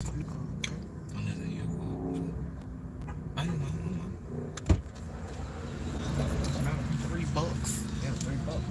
$3. Yeah, $3.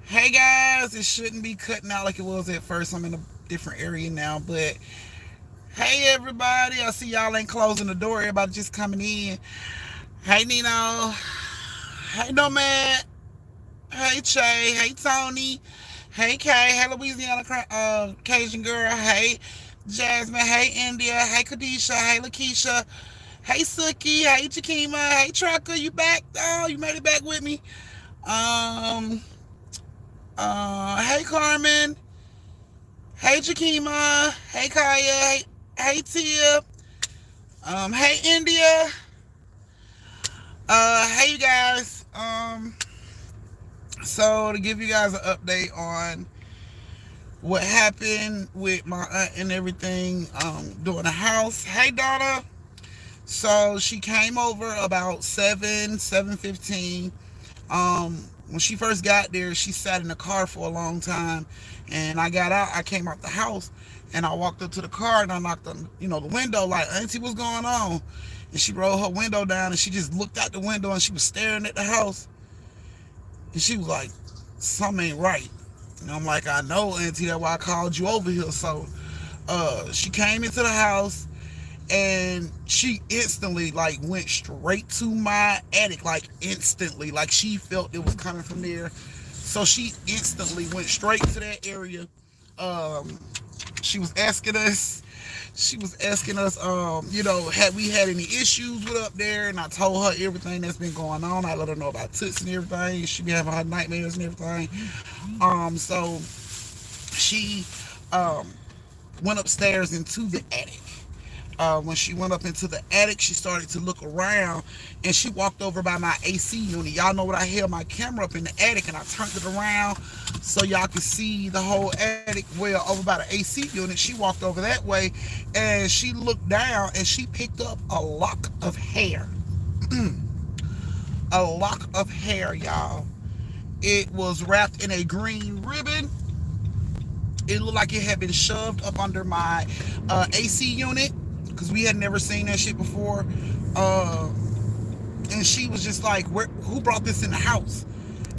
Hey guys, it shouldn't be cutting out like it was at first. I'm in a different area now, but hey everybody, I see y'all ain't closing the door. Everybody just coming in. Hey Nino, hey Nomad, hey Che, hey Tony, hey Kay, hey Louisiana Cajun girl, hey Jasmine, hey India, hey Kadisha, hey Lakeisha, hey Suki, hey Jakima, hey Trucker, you back? Oh, you made it back with me. Um, hey Carmen, hey Jakima, hey Kaya, hey Tia, hey India, hey you guys. So to give you guys an update on what happened with my aunt and everything, doing the house. Hey Donna. So she came over about 7:15. When she first got there, she sat in the car for a long time, and I got out. I came out the house, and I walked up to the car, and I knocked on, the window, like, Auntie, what's going on? And she rolled her window down, and she just looked out the window, and she was staring at the house, and she was like, something ain't right. And I'm like, I know, Auntie, that's why I called you over here. So, she came into the house, and she instantly like went straight to my attic, like instantly, like she felt it was coming from there, so she instantly went straight to that area. um she was asking us had we had any issues with up there, and I told her everything that's been going on. I let her know about Toots and everything. She be having her nightmares and everything. So she um went upstairs into the attic. When she went up into the attic, she started to look around, and she walked over by my AC unit. Y'all know what, I held my camera up in the attic, and I turned it around so y'all could see the whole attic. Well, over by the AC unit, she walked over that way, and she looked down, and she picked up a lock of hair. A lock of hair, y'all. It was wrapped in a green ribbon. It looked like it had been shoved up under my AC unit, because we had never seen that shit before. Uh, and she was just like, who brought this in the house?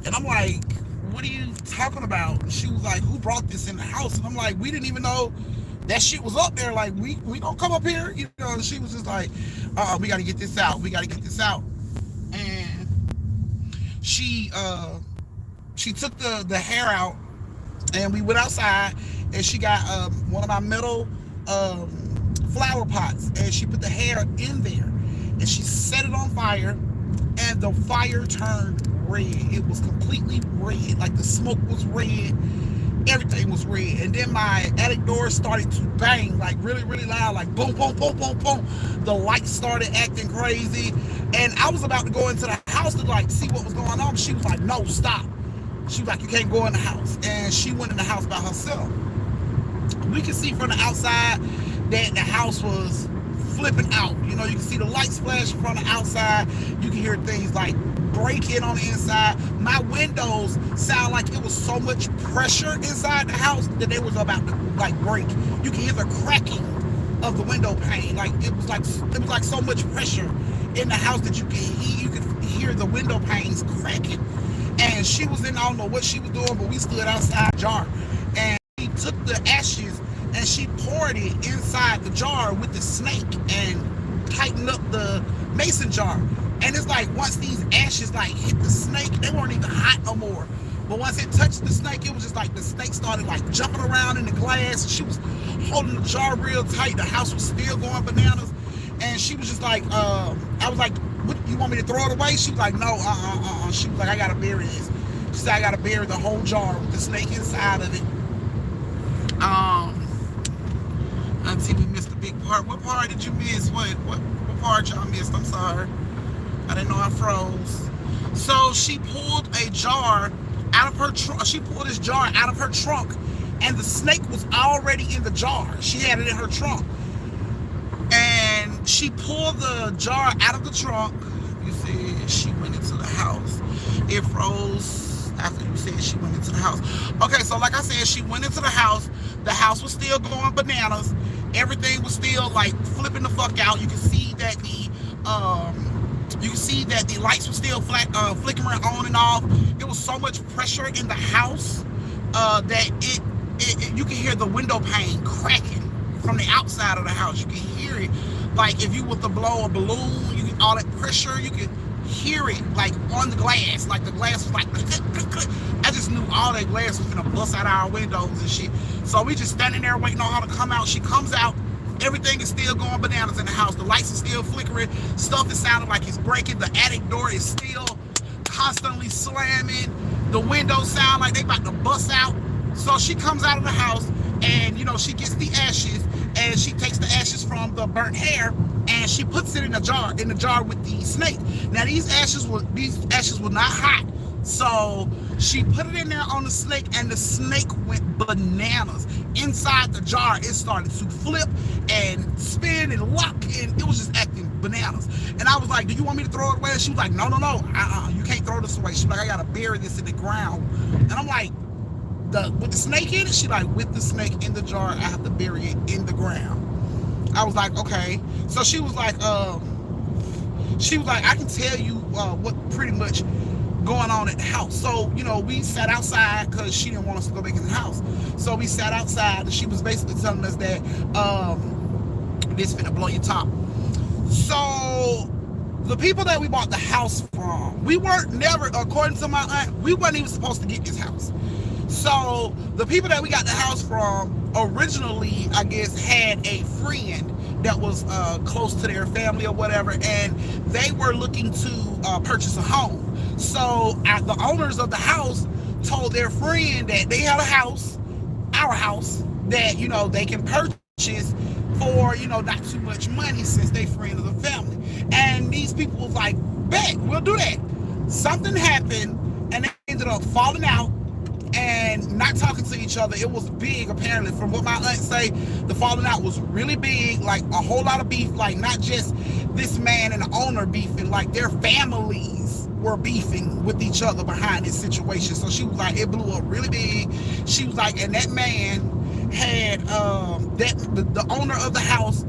And I'm like, what are you talking about? She was like, who brought this in the house? And I'm like, we didn't even know that shit was up there. Like, we don't come up here. And she was just like, we got to get this out. We got to get this out. And she took the hair out, and we went outside, and she got one of my metal flower pots, and she put the hair in there, and she set it on fire, and the fire turned red. It was completely red, like the smoke was red, everything was red. And then my attic door started to bang, like really, really loud, like boom, boom, boom, boom, boom. The lights started acting crazy, and I was about to go into the house to like see what was going on. She was like, no, stop. She was like, you can't go in the house. And she went in the house by herself. We could see from the outside that the house was flipping out. You can see the lights flash from the outside. You can hear things like breaking on the inside. My windows sound like it was so much pressure inside the house that they was about to like break. You can hear the cracking of the window pane. Like it was like so much pressure in the house that you could hear the window panes cracking. And she was in, I don't know what she was doing, but we stood outside the jar, and she took the ashes and she poured it inside the jar with the snake and tightened up the mason jar. And it's like once these ashes like hit the snake, they weren't even hot no more. But once it touched the snake, it was just like the snake started like jumping around in the glass. She was holding the jar real tight. The house was still going bananas. And she was just like, I was like, what, you want me to throw it away? She was like, no, She was like, I gotta bury this. She said, I gotta bury the whole jar with the snake inside of it. Auntie, we missed a big part. What part did you miss? What part y'all missed? I'm sorry. I didn't know I froze. So she pulled a jar out of her trunk. She pulled this jar out of her trunk, and the snake was already in the jar. She had it in her trunk. And she pulled the jar out of the trunk. You said she went into the house. It froze after you said she went into the house. Okay, so like I said, she went into the house. The house was still going bananas. Everything was still like flipping the fuck out. You can see that the lights were still flickering on and off. There was so much pressure in the house that you can hear the window pane cracking from the outside of the house. You can hear it like if you were to blow a balloon. You all that pressure, you could hear it like on the glass. Like the glass was like click, click, click. I just knew all that glass was gonna bust out our windows and shit. So we just standing there waiting on her to come out. She comes out. Everything is still going bananas in the house. The lights are still flickering. Stuff is sounding like it's breaking. The attic door is still constantly slamming. The windows sound like they about to bust out. So she comes out of the house and, you know, she gets the ashes and she takes the ashes from the burnt hair and she puts it in a jar with the snake. Now these ashes were not hot. So she put it in there on the snake and the snake went bananas. Inside the jar, it started to flip and spin and lock and it was just acting bananas. And I was like, do you want me to throw it away? And she was like, no, you can't throw this away. She was like, I gotta bury this in the ground. And I'm like, with the snake in it? She like, with the snake in the jar, I have to bury it in the ground. I was like, okay. So she was like, I can tell you what pretty much going on at the house. So, you know, we sat outside because she didn't want us to go back in the house. So we sat outside and she was basically telling us that this finna blow your top. So the people that we bought the house from, we weren't never, according to my aunt, we weren't even supposed to get this house. So the people that we got the house from originally, I guess, had a friend that was close to their family or whatever, and they were looking to purchase a home. So the owners of the house told their friend that they had a house, our house, that, you know, they can purchase for, you know, not too much money since they friend of the family. And these people was like, bet, we'll do that. Something happened and they ended up falling out and not talking to each other. It was big, apparently. From what my aunt say, the falling out was really big, like a whole lot of beef, like not just this man and the owner beefing, like their families were beefing with each other behind this situation. So she was like, it blew up really big. She was like, and that man had the owner of the house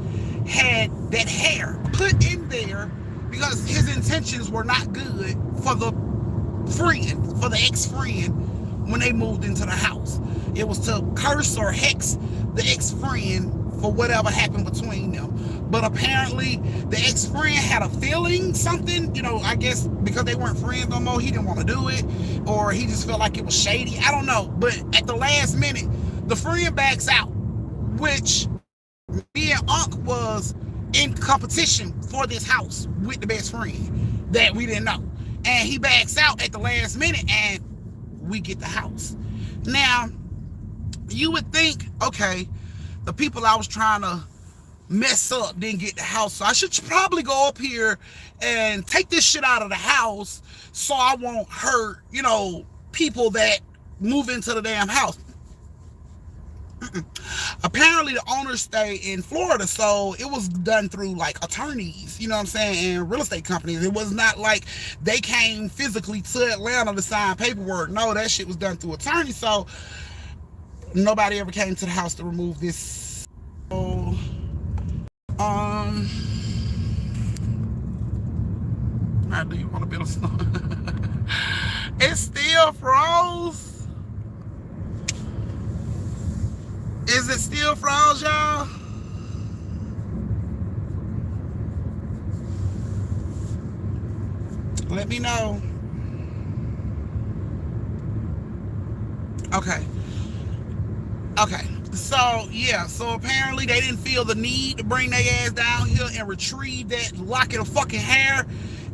had that hair put in there because his intentions were not good for the friend, for the ex-friend, when they moved into the house. It was to curse or hex the ex-friend for whatever happened between them. But apparently the ex-friend had a feeling something, you know, I guess because they weren't friends no more, he didn't want to do it, or he just felt like it was shady. I don't know. But at the last minute, the friend backs out, which me and Unc was in competition for this house with the best friend that we didn't know. And he backs out at the last minute and we get the house. Now, you would think, okay, the people I was trying to mess up didn't get the house, so I should probably go up here and take this shit out of the house so I won't hurt, you know, people that move into the damn house. Apparently the owners stay in Florida, so it was done through like attorneys, you know what I'm saying, and real estate companies. It was not like they came physically to Atlanta to sign paperwork. No, that shit was done through attorneys. So nobody ever came to the house to remove this. So, how do you want to build a snow? It still froze. Is it still froze, y'all? Let me know. Okay. Okay. So yeah, so apparently they didn't feel the need to bring their ass down here and retrieve that locket of fucking hair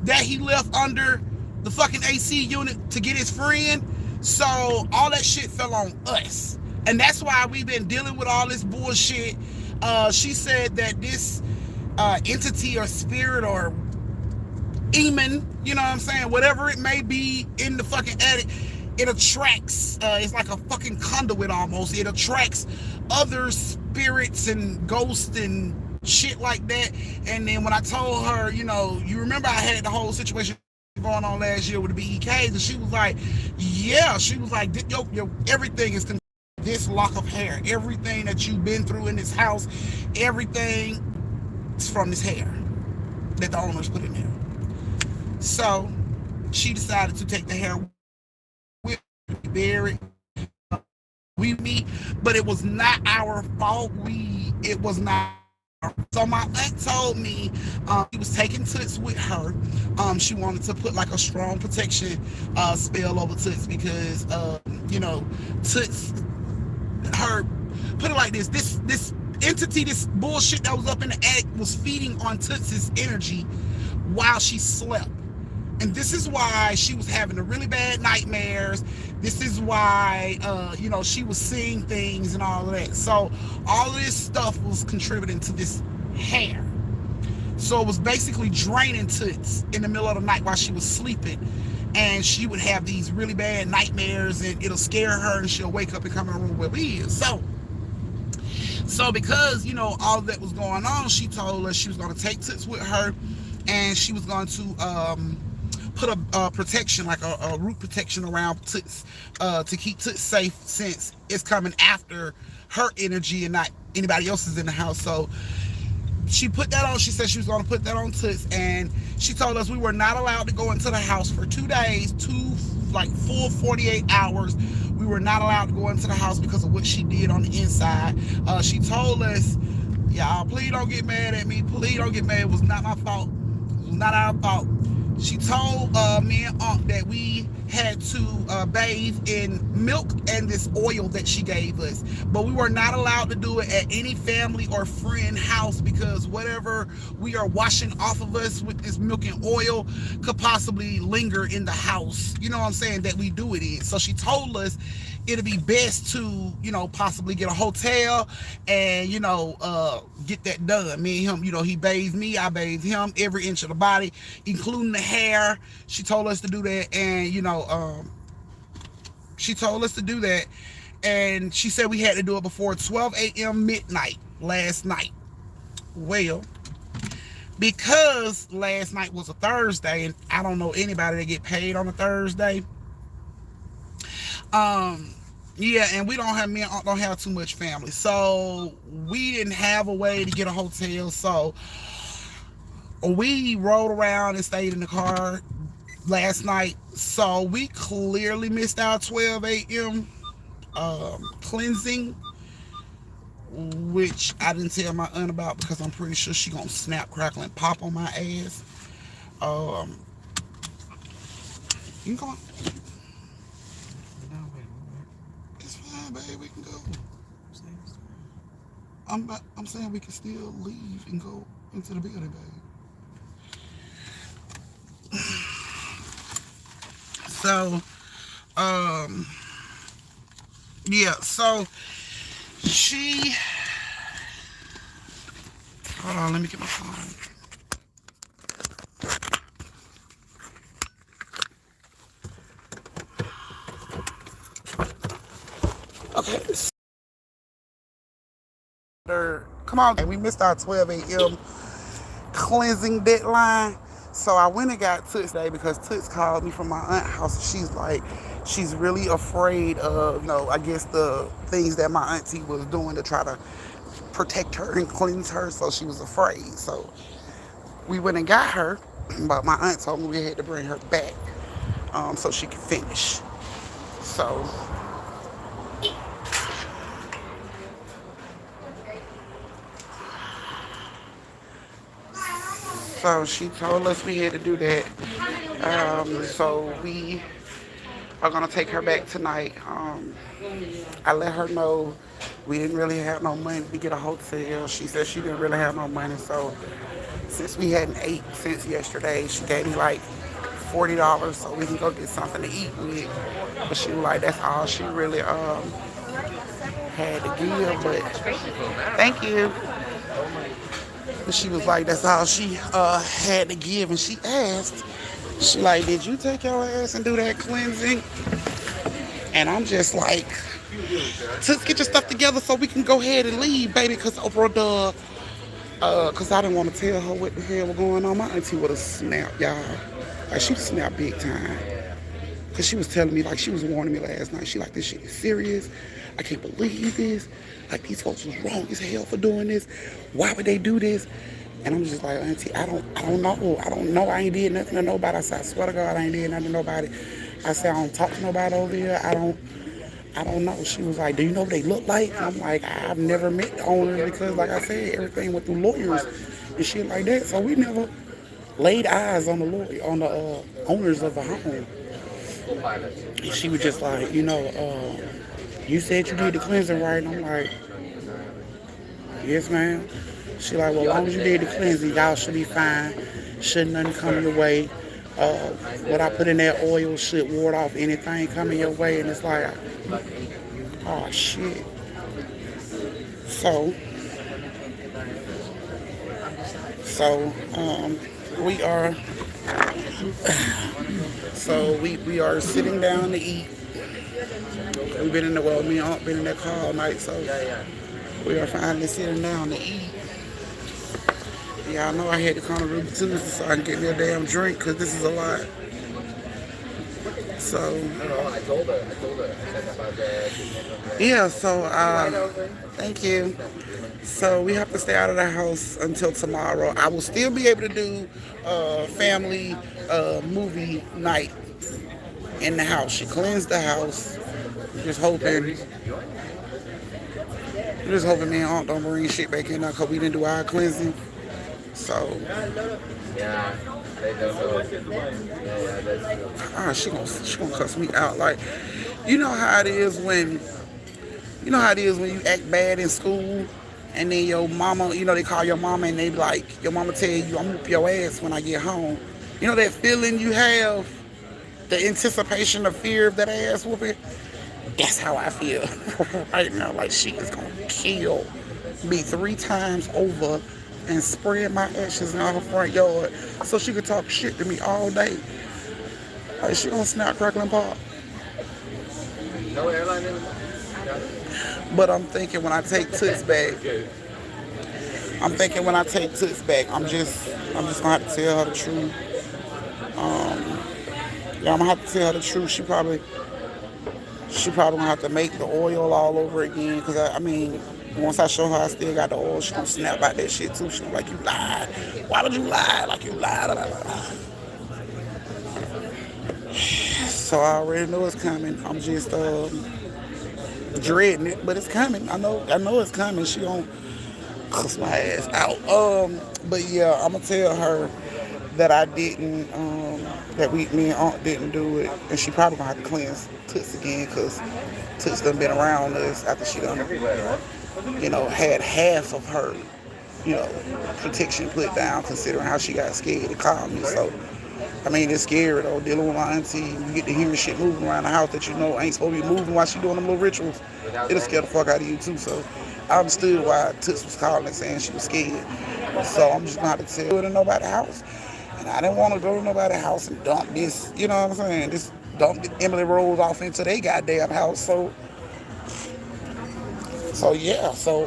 that he left under the fucking AC unit to get his friend. So all that shit fell on us. And that's why we've been dealing with all this bullshit. She said that this entity or spirit or demon, you know what I'm saying, whatever it may be in the fucking attic, it attracts, it's like a fucking conduit almost. It attracts other spirits and ghosts and shit like that. And then when I told her, you know, you remember I had the whole situation going on last year with the BEKs, and she was like, yeah, she was like, yo, everything is this lock of hair, everything that you've been through in this house, everything is from this hair that the owners put in there. So she decided to take the hair with bury me, but it was not our fault. It was not. So my aunt told me she was taking Toots with her. She wanted to put like a strong protection spell over Toots because you know, Toots, her, put it like this entity, this bullshit that was up in the attic was feeding on Toots's energy while she slept. And this is why she was having the really bad nightmares. This is why, you know, she was seeing things and all of that. So all of this stuff was contributing to this hair. So it was basically draining Toots in the middle of the night while she was sleeping. And she would have these really bad nightmares and it'll scare her and she'll wake up and come in the room where we is. So because, you know, all that was going on, she told us she was going to take Toots with her and she was going to put a protection, like a root protection around Toots to keep Toots safe since it's coming after her energy and not anybody else's in the house. So she put that on. She said she was going to put that on Toots, and she told us we were not allowed to go into the house for 2 days, like full 48 hours. We were not allowed to go into the house because of what she did on the inside. She told us, y'all, please don't get mad at me. Please don't get mad. It was not my fault. It was not our fault. She told me and Aunt that we had to bathe in milk and this oil that she gave us. But we were not allowed to do it at any family or friend house because whatever we are washing off of us with this milk and oil could possibly linger in the house. You know what I'm saying? That we do it in. So she told us it'd be best to, you know, possibly get a hotel and, you know, get that done. Me and him, you know, he bathed me, I bathed him, every inch of the body, including the hair. She told us to do that, and, you know, she told us to do that, and she said we had to do it before 12 a.m. midnight last night. Well, because last night was a Thursday, and I don't know anybody that get paid on a Thursday. Yeah, and we don't have, me and Aunt don't have too much family, so we didn't have a way to get a hotel. So we rode around and stayed in the car last night. So we clearly missed our 12 a.m. Cleansing, which I didn't tell my aunt about because I'm pretty sure she gonna snap, crackle, and pop on my ass. You can go on. It's fine, babe. We can go. I'm saying we can still leave and go into the building, babe. So, yeah. So she. Hold on. Let me get my phone. Okay. Come on. We missed our 12 a.m. cleansing deadline. So I went and got Toots today because Toots called me from my aunt's house. She's like, she's really afraid of, you know, I guess the things that my auntie was doing to try to protect her and cleanse her. So she was afraid. So we went and got her, but my aunt told me we had to bring her back so she could finish. So she told us we had to do that. So we are gonna take her back tonight. I let her know we didn't really have no money to get a hotel. She said she didn't really have no money, so since we hadn't ate since yesterday, she gave me like $40 so we can go get something to eat with. But she was like, that's all she really had to give. But thank you. But she was like, that's all she had to give. And she asked, she like, did you take your ass and do that cleansing? And I'm just like, just get your stuff together so we can go ahead and leave, baby. Cause Oprah, cause I didn't want to tell her what the hell was going on. My auntie would have snapped, y'all. Like she snapped big time. Cause she was telling me, like she was warning me last night. She like, this shit is serious. I can't believe this. Like these folks was wrong as hell for doing this. Why would they do this? And I'm just like, auntie, I don't know. I don't know. I ain't did nothing to nobody. I said, I swear to God, I ain't did nothing to nobody. I said, I don't talk to nobody over here. I don't know. She was like, do you know what they look like? And I'm like, I've never met the owners because, like I said, everything went through lawyers and shit like that. So we never laid eyes on the lawyer, on the owners of the home. And she was just like, you said you did the cleansing right. And I'm like, yes, ma'am. She like, well, as long as you did the cleansing, y'all should be fine. Shouldn't nothing come your way. What I put in that oil should ward off anything coming your way. And it's like, oh, shit. So, we are, we are sitting down to eat. We've been in the, well, me and Aunt been in that car all night, so we are finally sitting down to eat. Y'all know I had to come to Ruby Tuesday so I can get me a damn drink, because this is a lot. So, yeah, so, thank you. So we have to stay out of the house until tomorrow. I will still be able to do family movie night in the house. She cleansed the house. Just hoping me and Aunt don't bring shit back in there because we didn't do our cleansing. So, she gonna cuss me out. Like, you know how it is when you act bad in school, and then your mama, they call your mama and they be like, your mama tell you, I'm gonna whoop your ass when I get home. You know that feeling you have, the anticipation, the fear of that ass whooping. That's how I feel right now. Like she is gonna kill me 3 times over and spread my ashes in her front yard so she could talk shit to me all day. Like she gonna snap, crackle, and pop. No airline in. But I'm thinking when I take Toots back, I'm just gonna have to tell her the truth. I'm gonna have to tell her the truth. She probably gonna have to make the oil all over again. Cause once I show her I still got the oil, she gonna snap out that shit too. She gonna be like, you lied. Why would you lie? Like you lied. So I already know it's coming. I'm just dreading it, but it's coming. I know it's coming. She gonna cuss my ass out. But yeah, I'm gonna tell her that I didn't, that me and Aunt didn't do it, and she probably gonna have to cleanse Toots again, cause Toots done been around us after she done, had half of her, protection put down, considering how she got scared to call me. So, it's scary though, dealing with my auntie. You get to hearing shit moving around the house that ain't supposed to be moving while she doing them little rituals. It'll scare the fuck out of you too. So, I understood why Toots was calling and saying she was scared. So I'm just gonna have to tell her to nobody's house. And I didn't want to go to nobody's house and dump this, you know what I'm saying? Just dump Emily Rose off into their goddamn house. So yeah, so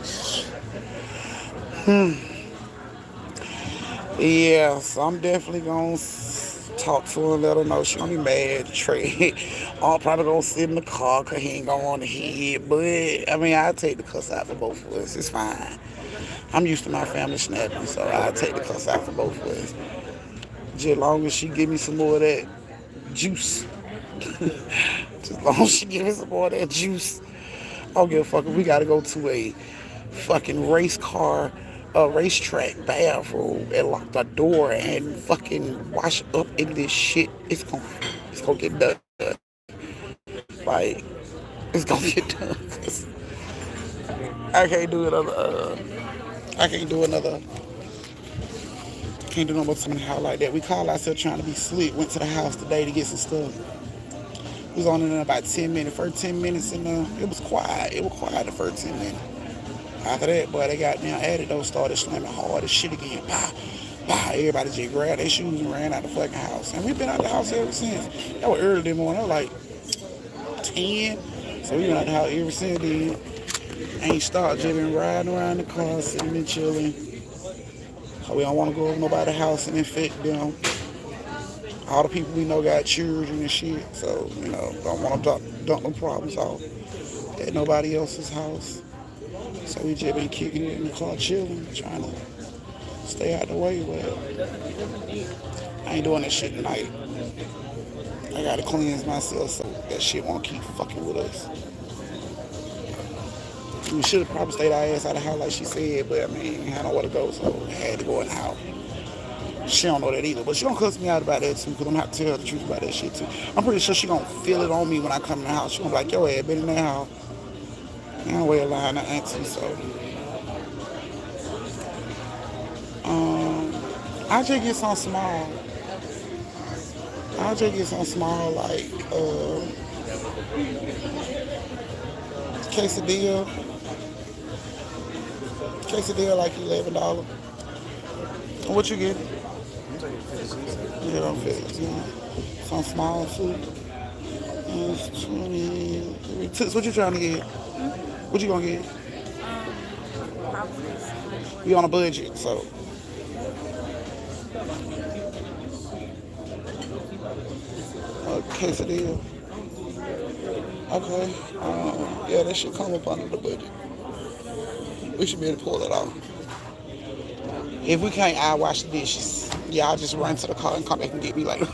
I'm definitely gonna talk to her and let her know she gonna be mad at Trey. I'm probably gonna sit in the car because he ain't gonna want to hit. But I'll take the cuss out for both of us. It's fine. I'm used to my family snapping, so I'll take the cuss out for both of us. Just as long as she give me some more of that juice. Just as long as she give me some more of that juice. I don't give a fuck if we gotta go to a fucking race car a racetrack bathroom and lock the door and fucking wash up in this shit, it's gonna get done. Like it's gonna get done. 'Cause I can't do another. I can't do another. Can't do no more time in the house like that. We call ourselves trying to be slick. Went to the house today to get some stuff. We was on in there about 10 minutes. First 10 minutes in there, it was quiet. It was quiet the first 10 minutes. After that, boy, they got down added those started slamming hard as shit again. Bah, bah. Everybody just grabbed their shoes and ran out the fucking house. And we've been out the house ever since. That was early this morning. That was like 10. So we been out the house ever since then. Ain't stopped. Just been riding around the car, sitting and chilling. So we don't want to go over nobody's house and infect them. All the people we know got children and shit. So, don't want to dump them problems off at nobody else's house. So we just been kicking it in the car, chilling, trying to stay out the way. But I ain't doing that shit tonight. I gotta cleanse myself so that shit won't keep fucking with us. We should have probably stayed our ass out of the house like she said, but I mean, I had nowhere to go, so I had to go in the house. She don't know that either, but she don't cuss me out about that too, because I'm gonna have to tell her the truth about that shit too. I'm pretty sure she gonna feel it on me when I come in the house. She gonna be like, yo, ass been in that house. I don't wear a line of auntie, so. I just get some small. I just get some small, like, quesadilla. Quesadilla, like $11. What you get? Yeah, I'm fit. Some small food. It's 20. What you trying to get? What you gonna get? We on a budget, so. Quesadilla. Okay. Yeah, that should come up under the budget. We should be able to pull it off. If we can't, I'll wash the dishes. Y'all just run to the car and come back and get me later.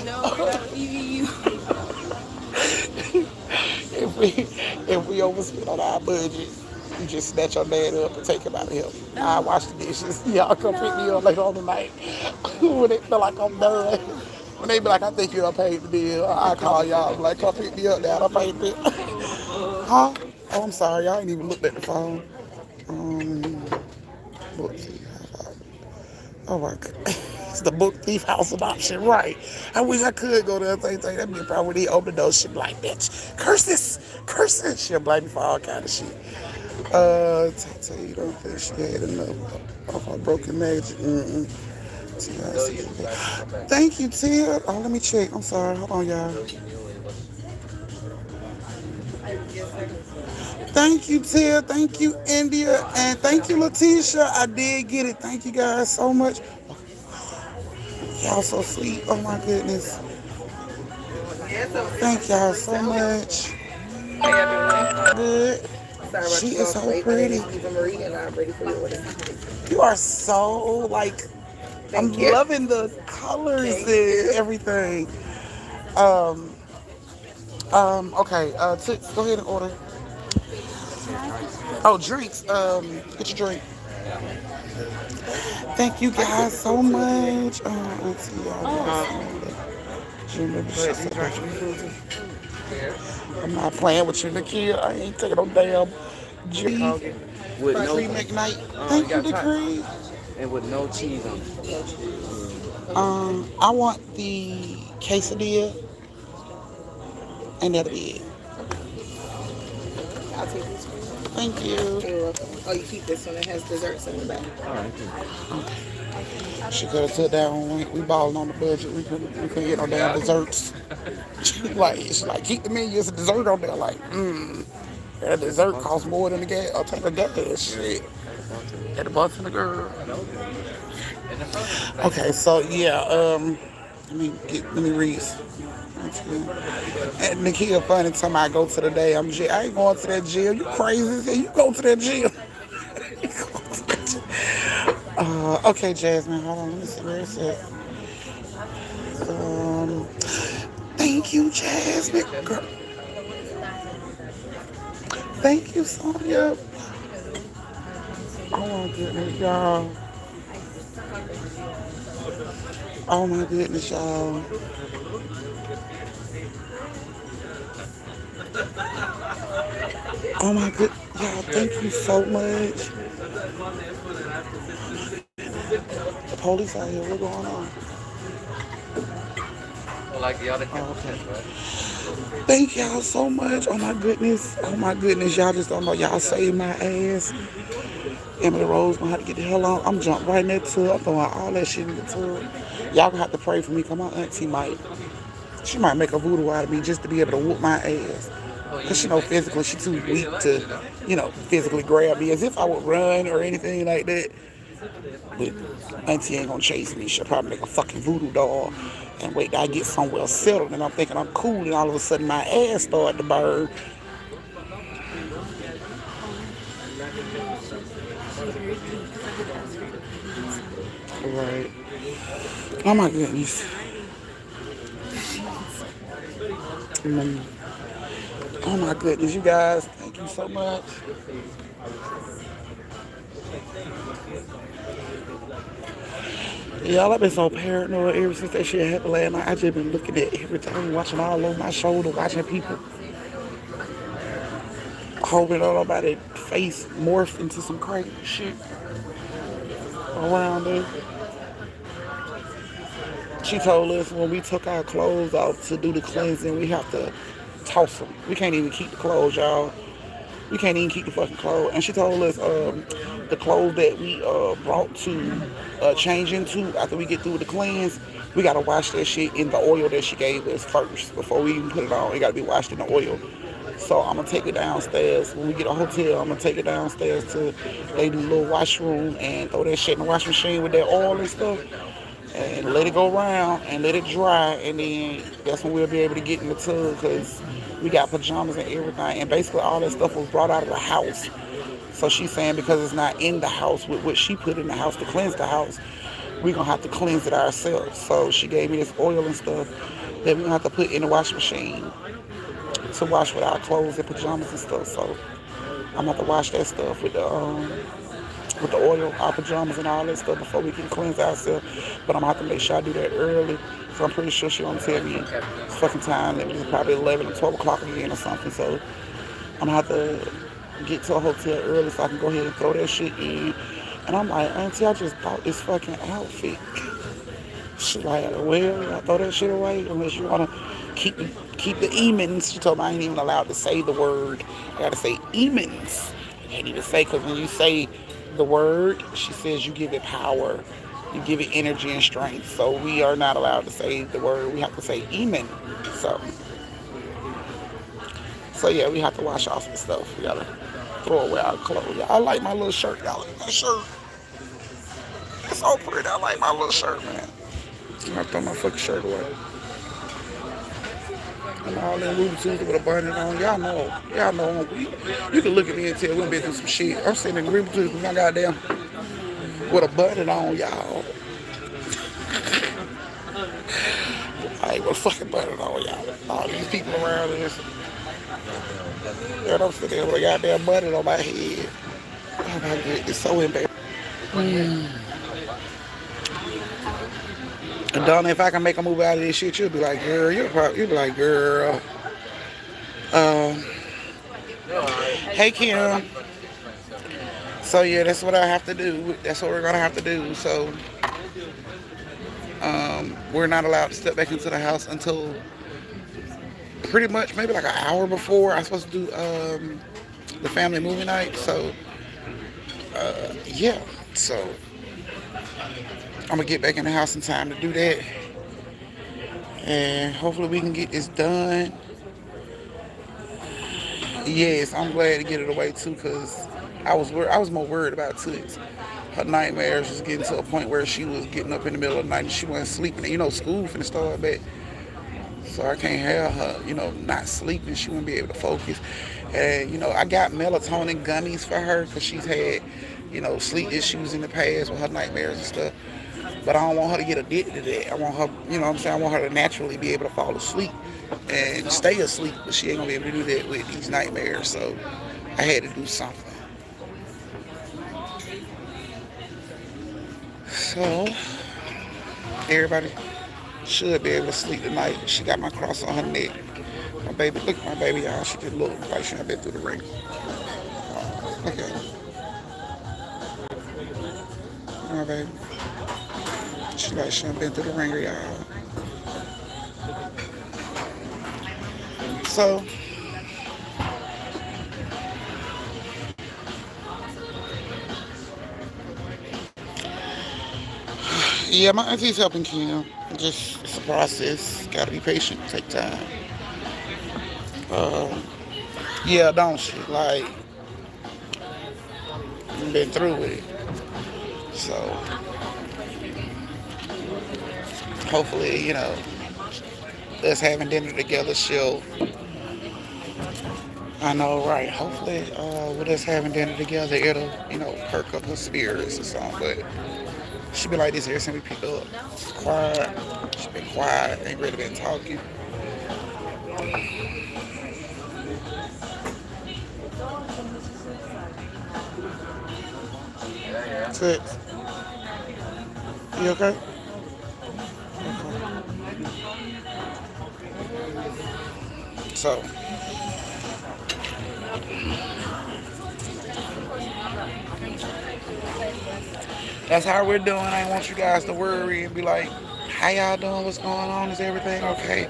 No, we're not leaving you. if we overspend on our budget, you just snatch your dad up and take him out of here. I wash the dishes. Y'all come pick me up later on tonight when they feel like I'm done. When they be like, I think you done paid the bill, I call y'all like, come pick me up, Dad. I paid the bill. Huh? Oh, I'm sorry. Y'all ain't even looked at the phone. Book thief. Oh my God. It's the book thief house adoption, right? I wish I could go there and say that'd be a problem when he opened the door. She'd be like, bitch, curse this. She'll blame me for all kind of shit. Tell you don't think she had enough of her broken magic. Thank you, Tia. Oh, let me check. I'm sorry. Hold on, y'all. Thank you, Tia. Thank you, India. And thank you, Letitia. I did get it. Thank you guys so much. Y'all so sweet. Oh, my goodness. Thank y'all so much. Hey everyone. Good. Sorry about She you is all so late. pretty. My name is Eva Marie and I'm ready for your order. You are so, like, I'm Thank you. loving the colors and everything. Okay, Toots, go ahead and order. Oh, drinks. Get your drink. Thank you guys so much. Auntie, I'm not playing with you, Nakia. I ain't taking no damn G. With no Decree McKnight. Thank you, Decree. and with no cheese on it. I want the quesadilla, and that'll be it. I'll take this one. Thank you. You're welcome. Oh, you keep this one. It has desserts in the back. All right. She could have took that one. We balling on the budget. We couldn't get no damn desserts. She's like, keep the menu as a dessert on there. Like, that dessert costs more than the gas. I'll take the gas. Shit. At the bus and the girl. Okay, so yeah, let me read. And Nakia funny time I go to the damn gym. I ain't going to that gym. You crazy as hell. You go to that gym. Okay, Jasmine, hold on. Let me see where it's at. Thank Thank you, Jasmine. Girl. Thank you, Sonia. Oh my goodness, y'all. Oh my goodness, y'all. Oh my good, y'all. Thank you so much. The police out here. What's going on? Well, like the other Oh, campus, okay. right? Thank y'all so much. Oh my goodness. Oh my goodness. Y'all just don't know. Y'all saved my ass. Emily Rose gonna have to get the hell on. I'm jumping right in that tub. I'm throwing all that shit in the tub. Y'all gonna have to pray for me. Come on, auntie might. She might make a voodoo out of me just to be able to whoop my ass. Oh, Cause she you know mentioned physically she too you weak like to, it, huh? physically grab me as if I would run or anything like that. But auntie ain't gonna chase me. She'll probably make a fucking voodoo doll and wait till I get somewhere settled and I'm thinking I'm cool and all of a sudden my ass started to burn. Right. Oh my goodness. Mm. Oh my goodness, you guys, thank you so much. Y'all, I've been so paranoid ever since that shit happened last night. I just been looking at everything, watching all over my shoulder, watching people, hoping that nobody face morph into some crazy shit around there. She told us when we took our clothes off to do the cleansing, we have to toss them. We can't even keep the clothes, y'all. We can't even keep the fucking clothes. And she told us the clothes that we brought to change into after we get through the cleanse, we gotta wash that shit in the oil that she gave us first before we even put it on. It gotta be washed in the oil. So I'm gonna take it downstairs. When we get a hotel, I'm gonna take it downstairs to a little washroom and throw that shit in the washing machine with that oil and stuff and let it go around and let it dry, and then that's when we'll be able to get in the tub because we got pajamas and everything, and basically all that stuff was brought out of the house. So she's saying because it's not in the house with what she put in the house to cleanse the house, we're gonna have to cleanse it ourselves. So she gave me this oil and stuff that we're gonna have to put in the washing machine to wash with our clothes and pajamas and stuff. So I'm gonna have to wash that stuff with the oil, our pajamas and all that stuff before we can cleanse ourselves. But I'm gonna have to make sure I do that early. So I'm pretty sure she's gonna tell me it's fucking time. It was probably 11 or 12 o'clock again or something. So I'm gonna have to get to a hotel early so I can go ahead and throw that shit in. And I'm like, Auntie, I just bought this fucking outfit. She's like, well, I throw that shit away unless you wanna keep keep the emens. She told me I ain't even allowed to say the word. I gotta say emens. I can't even say because when you say the word, she says you give it power, you give it energy and strength. So we are not allowed to say the word. We have to say emen. So, so yeah, we have to wash off the stuff. We gotta throw away our clothes. I like my little shirt. Y'all like my shirt. It's so pretty. I like my little shirt, man. I'm gonna throw my fucking shirt away. I'm all in Louis Tuesday with a button on. Y'all know. You can look at me and tell we've been through some shit. I'm sitting in Louis Tuesday with my goddamn with a button on, y'all. I ain't with a fucking button on, y'all. All these people around this. And I'm sitting there with a goddamn button on my head. Oh my god, it's so embarrassing. And Donna, if I can make a move out of this shit, you'll be like, girl, you'll be like, girl. Um, hey Kim. So yeah, that's what I have to do. That's what we're gonna have to do. So we're not allowed to step back into the house until pretty much maybe like an hour before I'm supposed to do the family movie night. So yeah, so I'm gonna get back in the house in time to do that, and hopefully we can get this done. Yes, I'm glad to get it away too, cause I was more worried about Toots. Her nightmares was getting to a point where she was getting up in the middle of the night and she wasn't sleeping. You know, school finna start back. So I can't have her, not sleeping. She wouldn't be able to focus. And, I got melatonin gummies for her because she's had, sleep issues in the past with her nightmares and stuff. But I don't want her to get addicted to that. I want her, you know what I'm saying? I want her to naturally be able to fall asleep and stay asleep, but she ain't gonna be able to do that with these nightmares. So I had to do something. So everybody should be able to sleep tonight. She got my cross on her neck. My baby, look at my baby, y'all. She just look like she ain't been through the ring. Look at her. My baby. She like she ain't been through the ringer, y'all. So yeah, my auntie's helping Kim. Just it's a process. Gotta be patient. Take time. Um, yeah, don't she? Like been through with it. So hopefully, you know, us having dinner together, she'll. I know, right? Hopefully, with us having dinner together, it'll, you know, perk up her spirits or something. But she be like this every time we pick up. Quiet. She been quiet. Ain't really been talking. Six. You okay? So, that's how we're doing. I want you guys to worry and be like, how y'all doing? What's going on? Is everything okay?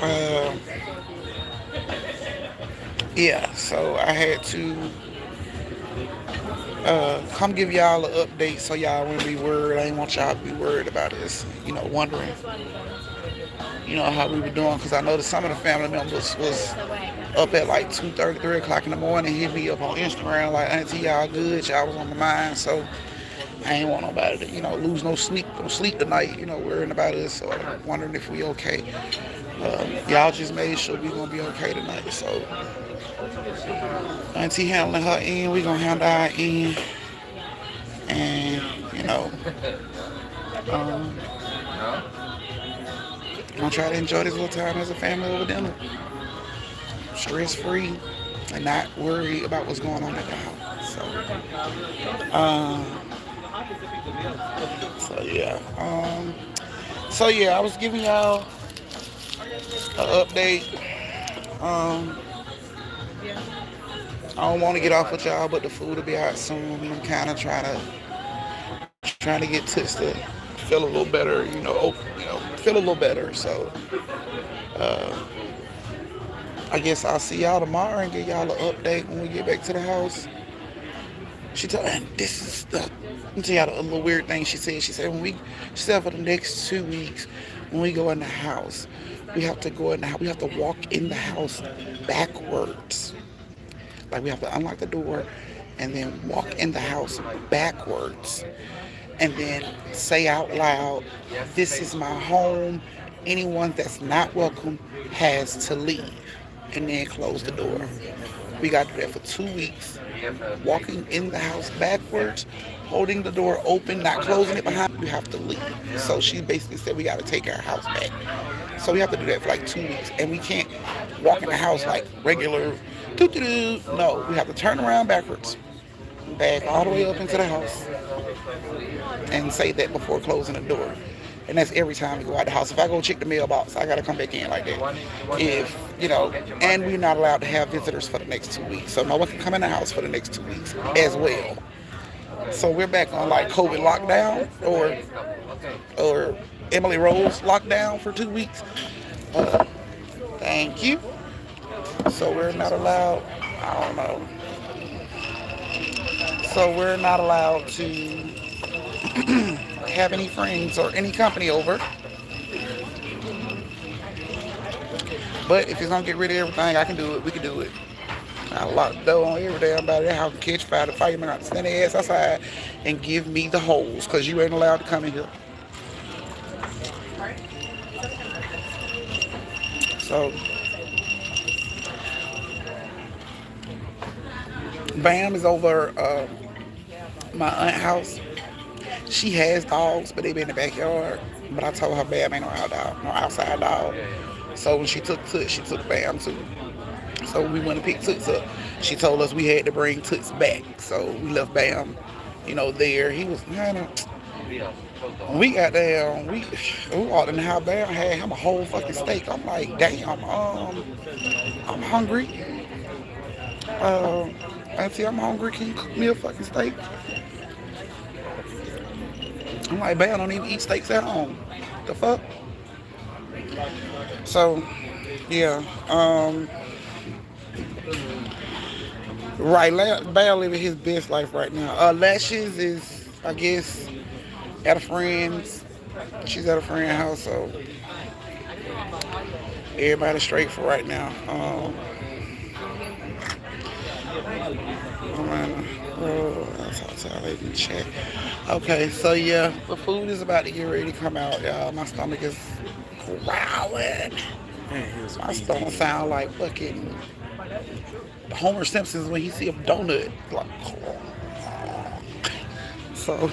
Um, yeah, so I had to come give y'all an update so y'all wouldn't be worried. I ain't want y'all to be worried about this, you know, wondering, you know, how we were doing. Because I noticed some of the family members was up at like 2:30, 3 o'clock in the morning, hit me up on Instagram like, auntie, y'all good? Y'all was on my mind. So I ain't want nobody to, you know, lose no sleep tonight, you know, worrying about us. So I'm wondering if we okay. Y'all just made sure we gonna be okay tonight. So auntie handling her end, we gonna handle our end. And, you know, um, gonna try to enjoy this little time as a family over dinner. Stress free and not worry about what's going on at the house. So yeah, I was giving y'all an update. I don't want to get off with y'all, but the food will be out soon. I'm kind of trying to get Toots to feel a little better, feel a little better. So I guess I'll see y'all tomorrow and give y'all an update when we get back to the house. She told me, let me tell y'all a little weird thing she said. She said for the next 2 weeks, when we go in the house, we have to walk in the house backwards. Like we have to unlock the door and then walk in the house backwards. And then say out loud, this is my home. Anyone that's not welcome has to leave. And then close the door. We got to do that for 2 weeks. Walking in the house backwards, holding the door open, not closing it behind, you have to leave. So she basically said we got to take our house back. So we have to do that for like 2 weeks. And we can't walk in the house like regular, no, we have to turn around backwards, back all the way up into the house, and say that before closing the door. And that's every time we go out the house. If I go check the mailbox, I got to come back in like that. And we're not allowed to have visitors for the next 2 weeks. So no one can come in the house for the next 2 weeks as well. So we're back on like COVID lockdown or Emily Rose lockdown for 2 weeks. Thank you. So we're not allowed, I don't know. So we're not allowed to have any friends or any company over. But if it's gonna get rid of everything, I can do it. We can do it. I lock the door on every damn body. How can catch fire? The fireman got to stand their ass outside and give me the hose, because you ain't allowed to come in here. So Bam is over my aunt's house. She has dogs, but they be in the backyard. But I told her Bam ain't no out dog, no outside dog. So when she took Toots, she took Bam too. So we went to pick Toots up. She told us we had to bring Toots back. So we left Bam, there. He was, when we got there, we walked in the house. Bam had him a whole fucking steak. I'm like, damn, I'm hungry. Auntie, I'm hungry. Can you cook me a fucking steak? I'm like, Bam don't even eat steaks at home. The fuck? So, yeah. Right, Bam living his best life right now. Lashes is, I guess, at a friend's. She's at a friend's house, so everybody's straight for right now. I'll talk to y'all later in the chat. Okay, so yeah, the food is about to get ready to come out, y'all. My stomach is growling. My stomach sound like fucking Homer Simpson's when he see a donut. Like, so,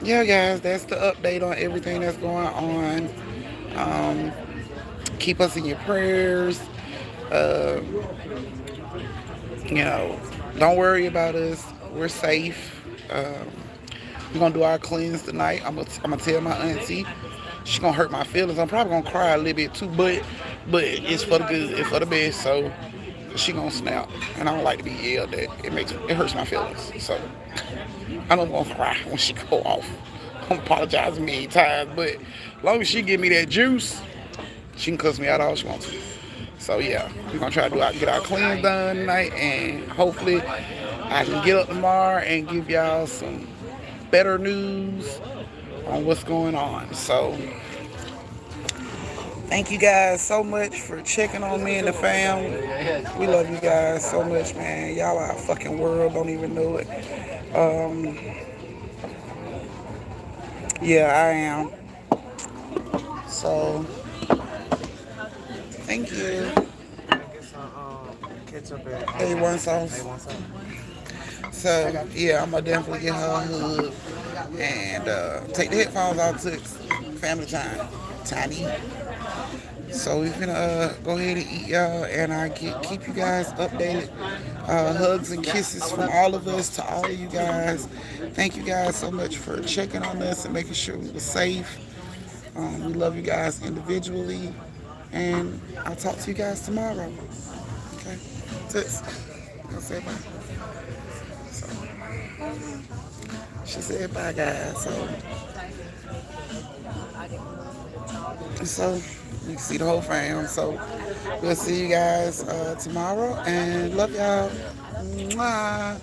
yeah, guys, that's the update on everything that's going on. Keep us in your prayers. Don't worry about us. We're safe. We're gonna do our cleanse tonight. I'm gonna tell my auntie. She's gonna hurt my feelings. I'm probably gonna cry a little bit too, but it's for the good. It's for the best. So she gonna snap, and I don't like to be yelled at. It hurts my feelings. So I don't gonna cry when she go off. I'm apologizing many times, but as long as she give me that juice, she can cuss me out all she wants to. So yeah, we're gonna try to get our cleanse done tonight, and hopefully I can get up tomorrow and give y'all some better news on what's going on. So thank you guys so much for checking on me and the fam. We love you guys so much, man. Y'all are a fucking world, don't even know it. Yeah, I am. So thank you. A1 sauce. So yeah, I'm gonna definitely get her a hug and take the headphones off to family time. Tiny. So we're gonna go ahead and eat, y'all, and I keep you guys updated. Hugs and kisses from all of us to all of you guys. Thank you guys so much for checking on us and making sure we were safe. We love you guys individually, and I'll talk to you guys tomorrow. Okay, Toots, I'll say bye. She said bye, guys. So you can see the whole fam. So we'll see you guys tomorrow, and love y'all. Mwah.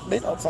They don't talk.